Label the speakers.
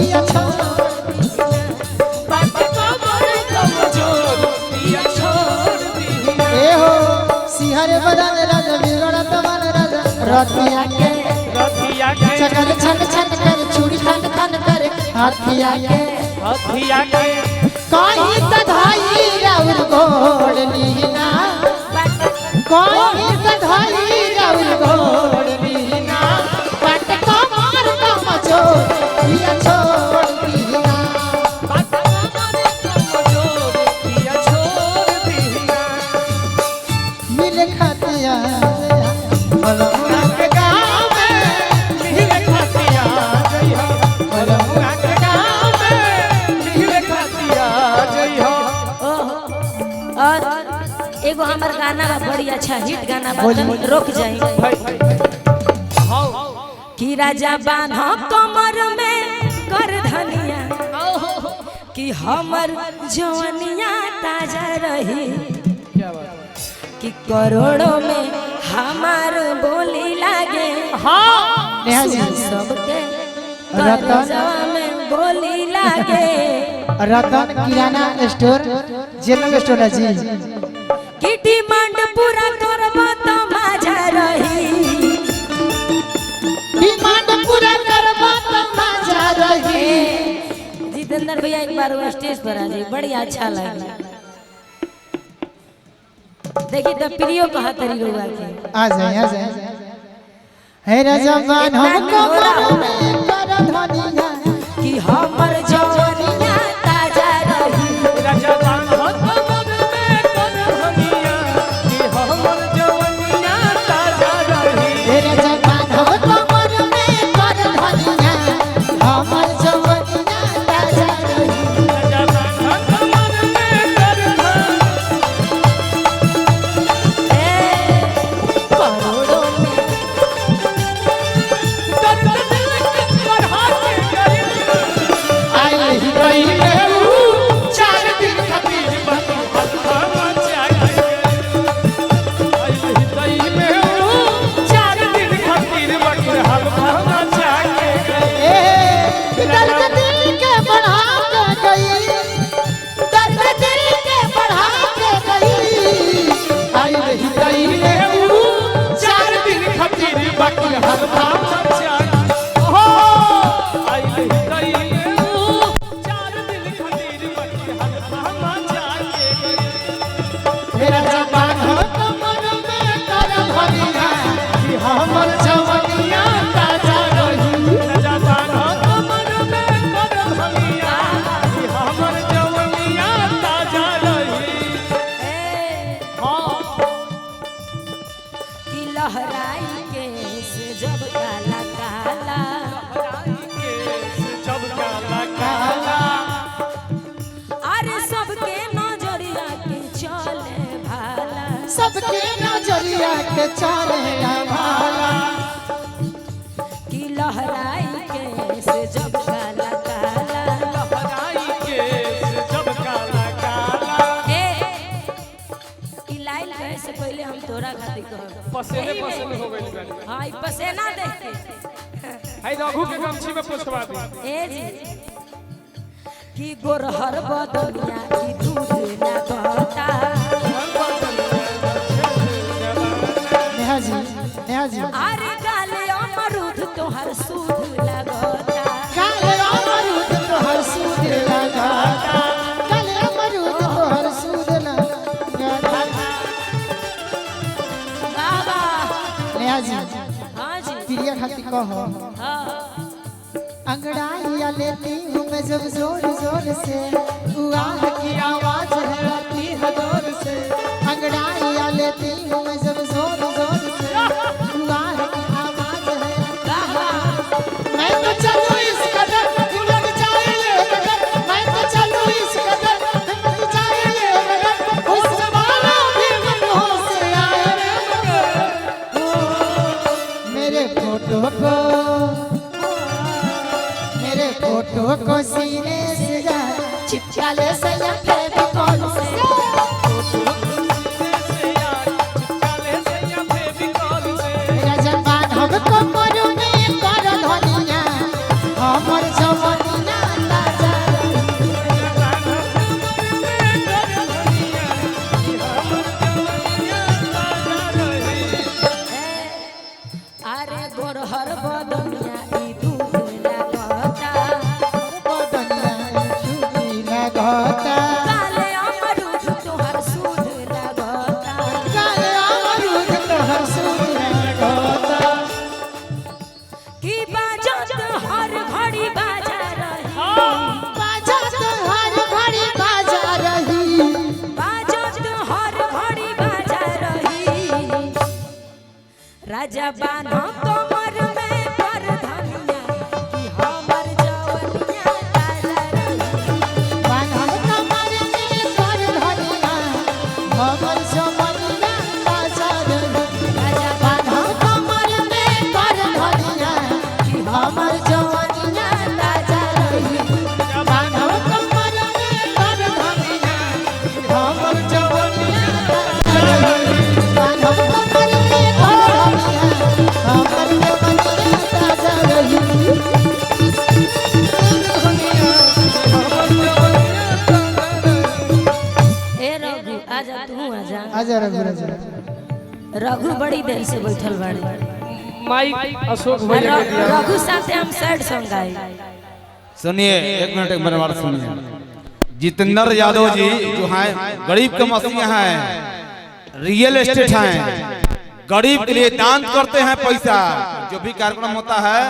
Speaker 1: पिया छोड़ ए हो सिहर बदन राजा बिगड़त मन राजा रतिया के चकन छन छन कर चूड़ी खन खन कर हाथिया के कहीं तधाई राउर गोड़ लीना कहीं तधाई राउर गोड़ लीना पट कमर कमजो पिया छोड़ दीना मिल खतिया भलमुआ के गाँव में मिल खतिया भलमुआ के गाँव में मिल खतिया
Speaker 2: और एगो हमार गाना बा बड़ी अच्छा हिट गाना बा रोक जाए कि राजा बान्हो कमर में कर धनिया कि हमर जवनिया ताजा रही कि करोड़ों में हमार बोली लागे सबके करजवा में बोली लागे
Speaker 1: रतन किराना स्टोर जनरल स्टोर है जी
Speaker 2: कि डिमांड पूरा करबो तो मजा रही
Speaker 1: डिमांड पूरा करबो तो मजा रही
Speaker 2: जितेंद्र भैया एक बार वो स्टेज पर आ जाए बड़ी अच्छा लगा देखिए तो प्रियो कहा तरी होगा के
Speaker 1: आ जाए हे राजा बान्हो कमर में कर धनिया
Speaker 2: कि हमर जवनिया ताजा रही
Speaker 3: राजा बान्हो कमर में कर धनिया कि हमर जवनिया ताजा रही
Speaker 1: हे राजा बान्हो कमर में कर धनिया हमर जवनिया ताजा रही
Speaker 3: राजा बान्हो कमर में कर
Speaker 2: करोड़ों में
Speaker 1: आई ही गई में 4 दिन खातिर दर्द दिल के बढ़ा के गई दर्द दिल के बढ़ा के गई आई ही गई में 4 दिन खातिर बाकी हल्का मेरा जबान हो कमर में कर धनिया कि हमर जवनिया ताजा रही
Speaker 3: राजा बान्हो कमर में कर धनिया कि हमर जवनिया ताजा रही
Speaker 2: कि लहराई के से जब काला काला
Speaker 3: जब काला काला
Speaker 2: अरे सबके नजरिया के चले भाला
Speaker 1: सबके नजरिया के चले भाला
Speaker 2: कि लहराई के से जब काला काला
Speaker 3: लहराई के जब काला काला
Speaker 2: ई लाइन कहे से पहले हम तोरा खातिर कहब
Speaker 3: पसेने हो गइल बानी
Speaker 2: हां ई पसेना देख के
Speaker 3: हाय रघु के गमछी में पुछवा दी
Speaker 2: ए जी कि गोरहर बदनिया की दूध ना कहता
Speaker 1: नेहा जी
Speaker 2: अरे गाले अमरूद तोहर सूद लगता
Speaker 1: काले अमरूद तोहर सूद लगाता काले अमरूद तोहर सूद लगाता
Speaker 2: बाबा
Speaker 1: नेहा जी
Speaker 2: हां जी
Speaker 1: प्रिया खातिर कहो
Speaker 2: हां
Speaker 1: अंगड़ाइया लेती हूँ मैं जब जोर जोर से आह की आवाज है आती है दूर से अंगड़ाइया लेती हूँ मैं जब जोर जोर से आह की आवाज है मैं तो चलूं इस कदर उलट जाए ये नगर मैं तो चलूं इस कदर उलट जाए ये नगर उस जमाना भी मनों से आए मेरे फोटो को सीने से चिपका ले सैया फेविकॉल से मेरा जबान हम कमर में कर धनिया हमर जवनिया
Speaker 2: राजा बान्हो कमर में कर धनिया कि हमर जवनिया ताजा रही
Speaker 1: बान्हब कमर में कर धनिया हमर जवनिया ताजा रही
Speaker 2: राजा
Speaker 1: बान्हब कमर में कर धनिया हमर जवनिया ताजा रही बान्हब कमर में कर धनिया हमर जवनिया ताजा रही बान्हब कमर में कर धनिया हमर जवनिया ताजा रही
Speaker 2: ए रघु आजा तू आजा
Speaker 1: आजा रघु राजा
Speaker 2: रघु बड़ी देर से बैठल बाड़े
Speaker 3: माइक अशोक भैया के दिया।
Speaker 2: रघु साथे हम सैड सॉन्ग गाई
Speaker 4: सुनिए एक मिनट एक बार सुनिए। जितेंद्र यादव जी जो हैं गरीब के मसीहा हैं, रियल एस्टेट हैं, गरीब के लिए दान करते हैं पैसा। जो भी कार्यक्रम होता है